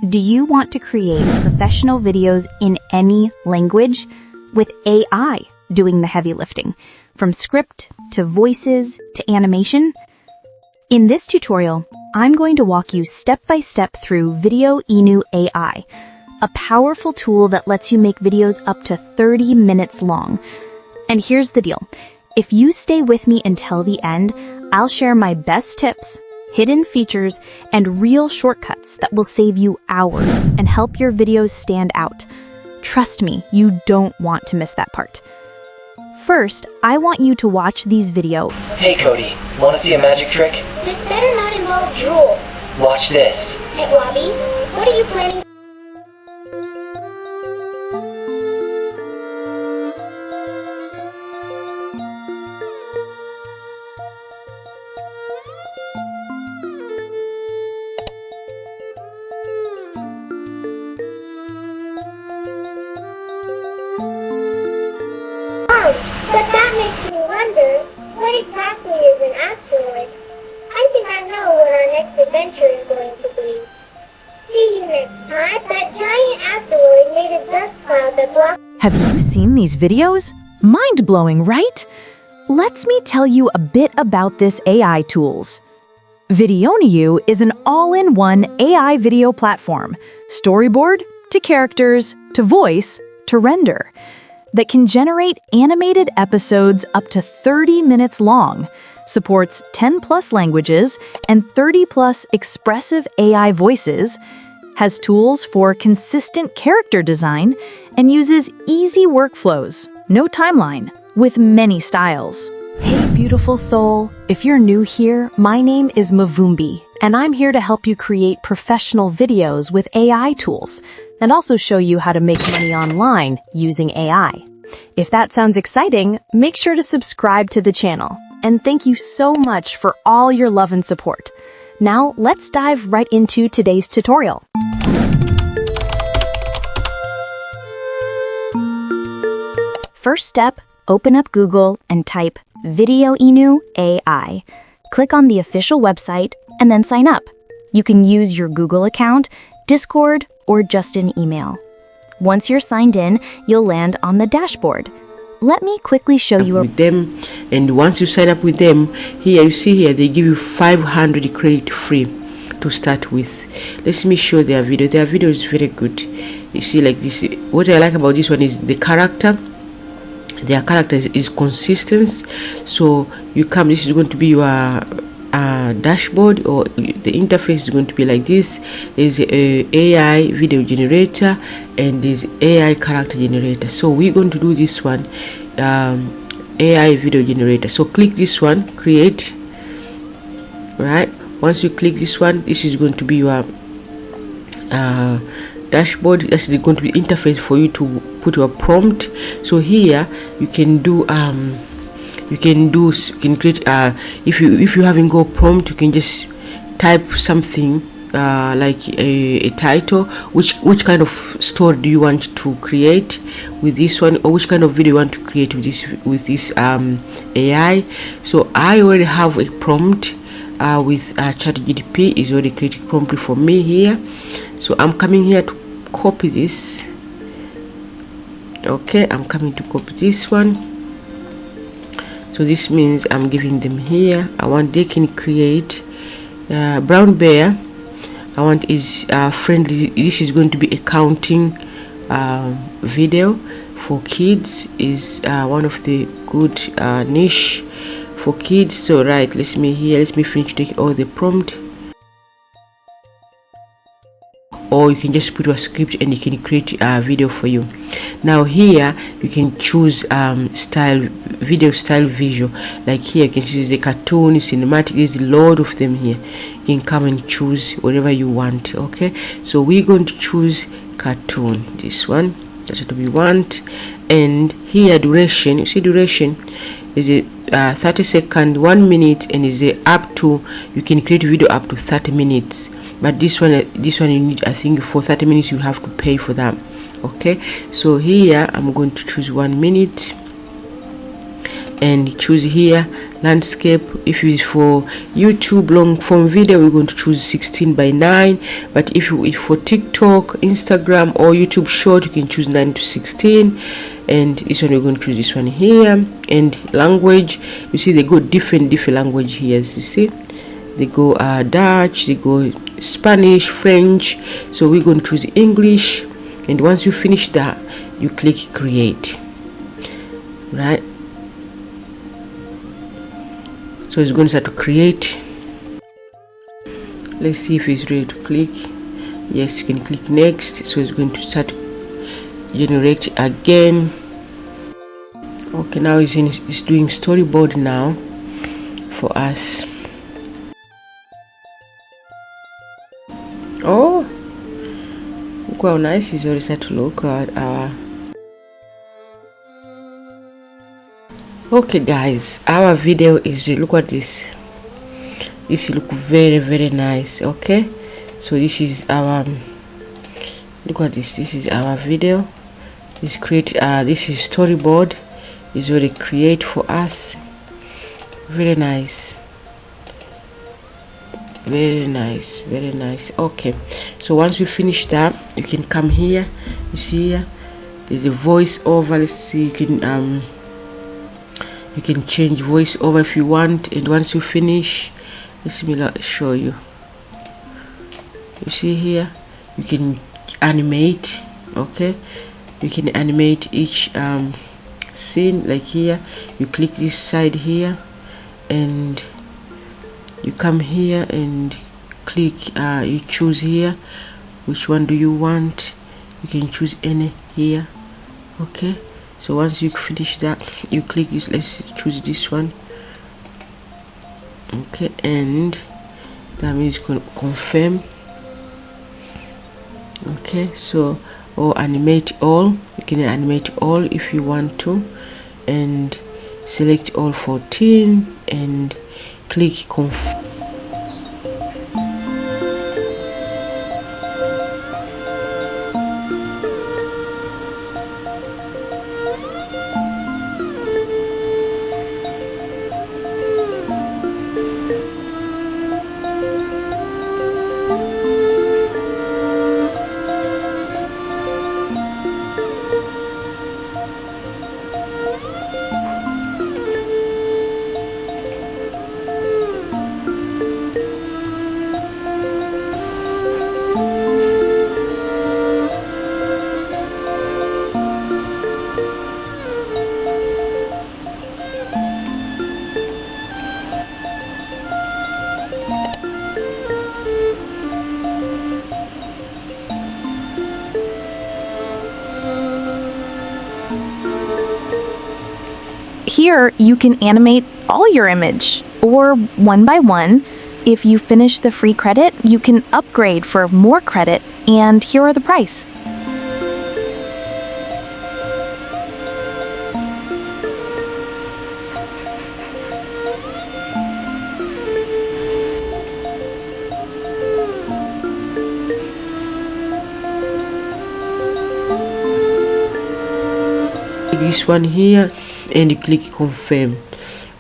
Do you want to create professional videos in any language with AI doing the heavy lifting, from script to voices to animation? In this tutorial, I'm going to walk you step by step through Videoinu AI, a powerful tool that lets you make videos up to 30 minutes long. And here's the deal. If you stay with me until the end, I'll share my best tips, hidden features, and real shortcuts that will save you hours and help your videos stand out. Trust me, you don't want to miss that part. First, I want you to watch these videos. Hey Cody, wanna see a magic trick? This better not involve drool. Watch this. Hey Wabi, what are you planning? But that makes me wonder, what exactly is an asteroid? I think I know what our next adventure is going to be. See you next time. That giant asteroid made a dust cloud that blocks... Have you seen these videos? Mind-blowing, right? Let me tell you a bit about this AI tools. Videoinu is an all-in-one AI video platform, storyboard to characters to voice to render, that can generate animated episodes up to 30 minutes long, supports 10+ languages and 30+ expressive AI voices, has tools for consistent character design, and uses easy workflows, no timeline, with many styles. Hey beautiful soul, if you're new here, my name is Mavumbi, and I'm here to help you create professional videos with AI tools, and also show you how to make money online using AI. If that sounds exciting, make sure to subscribe to the channel. And thank you so much for all your love and support. Now, let's dive right into today's tutorial. First step, open up Google and type Videoinu AI. Click on the official website and then sign up. You can use your Google account, Discord, or just an email. Once you're signed in, you'll land on the dashboard. Let me quickly show you with them, and once you sign up with them, here you see here they give you 500 credit free to start with. Let me show their video. Their video is very good. You see, like this. What I like about this one is the character. Their character is consistent. So you come. This is going to be your dashboard, or the interface is going to be like this. There's a AI video generator and there's AI character generator. So we're going to do this one, AI video generator. So click this one, create. Right, once you click this one, this is going to be your dashboard. This is going to be interface for you to put your prompt. So here you can do you can create if you haven't got prompt, you can just type something like a title, which kind of story do you want to create with this one, or which kind of video you want to create with this AI. So I already have a prompt with ChatGPT is already created prompt for me here. So I'm coming here to copy this. Okay, I'm coming to copy this one. So this means I'm giving them here. I want they can create brown bear. I want is friendly. This is going to be a counting video for kids. Is one of the good niche for kids. So right, let me finish taking all the prompt. Or you can just put a script and you can create a video for you. Now here you can choose video style visual. Like here you can see the cartoon, cinematic. There's a lot of them here. You can come and choose whatever you want. Okay, so we're going to choose cartoon. This one, that's what we want. And here duration, you see duration is a 30 seconds, 1 minute, and is a up to, you can create video up to 30 minutes. But this one you need, I think for 30 minutes you have to pay for that. Okay, so here I'm going to choose 1 minute. and choose here landscape. If it is for YouTube long form video, we're going to choose 16:9, but if for TikTok, Instagram, or YouTube short, you can choose 9:16. And this one, we're going to choose this one here. And language, you see they go different language here, as you see. They go Dutch, they go Spanish, French. So we're going to choose English. And once you finish that, you click create, right? So it's going to start to create. Let's see if it's ready to click. Yes, you can click next. So it's going to start to generate again. Okay, now it's doing storyboard now for us. Oh, look how nice it's already started to look at our. Okay guys, our video is, look at this. This look very nice. Okay, so this is our, look at this. This is our video. This is storyboard. Is already create for us. Very nice. Very nice. Okay, so once you finish that, you can come here. You see here, there's a voiceover. Let's see, you can change voiceover if you want. And once you finish, let me show you. You see here, you can animate. Okay, you can animate each scene. Like here, you click this side here, and you come here and click. You choose here which one do you want. You can choose any here. Okay, so once you finish that, you click this. Let's choose this one. Okay, and that means confirm. Okay, so or animate all. You can animate all if you want to, and select all 14 and click confirm. Here, you can animate all your image, or one by one. If you finish the free credit, you can upgrade for more credit, and here are the price. This one here, and you click confirm.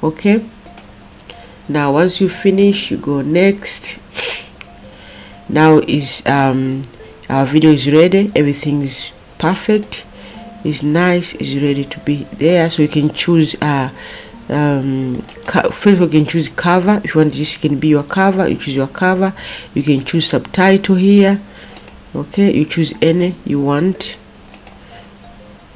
Okay, now once you finish, you go next. Now is our video is ready. Everything is perfect, is nice, is ready to be there. So you can choose first you can choose cover. If you want this can be your cover, you choose your cover. You can choose subtitle here. Okay, you choose any you want.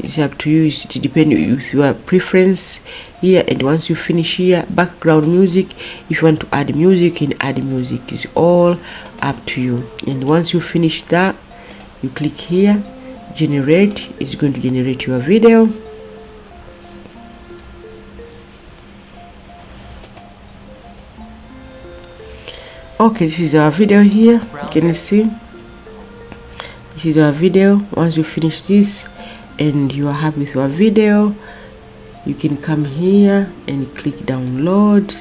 It's up to you. It depends with your preference here. And once you finish here, background music, if you want to add music, you can add music. It's all up to you. And once you finish that, you click here, generate. It's going to generate your video. Okay, this is our video here. You can see this is our video. Once you finish this and you are happy with your video, you can come here and click download.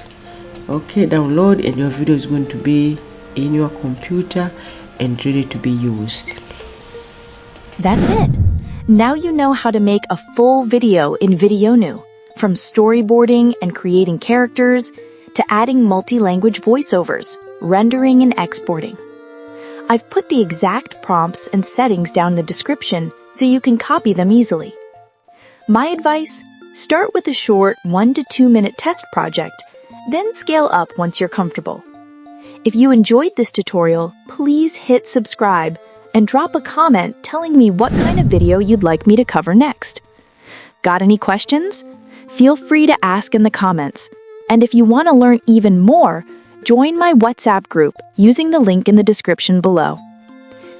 Okay, download, and your video is going to be in your computer and ready to be used. That's it. Now you know how to make a full video in Videoinu. from storyboarding and creating characters to adding multi-language voiceovers, rendering and exporting. I've put the exact prompts and settings down in the description so you can copy them easily. My advice: start with a short 1 to 2 minute test project, then scale up once you're comfortable. If you enjoyed this tutorial, please hit subscribe and drop a comment telling me what kind of video you'd like me to cover next. Got any questions? Feel free to ask in the comments. And if you want to learn even more, join my WhatsApp group using the link in the description below.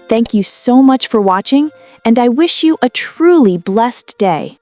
Thank you so much for watching, and I wish you a truly blessed day.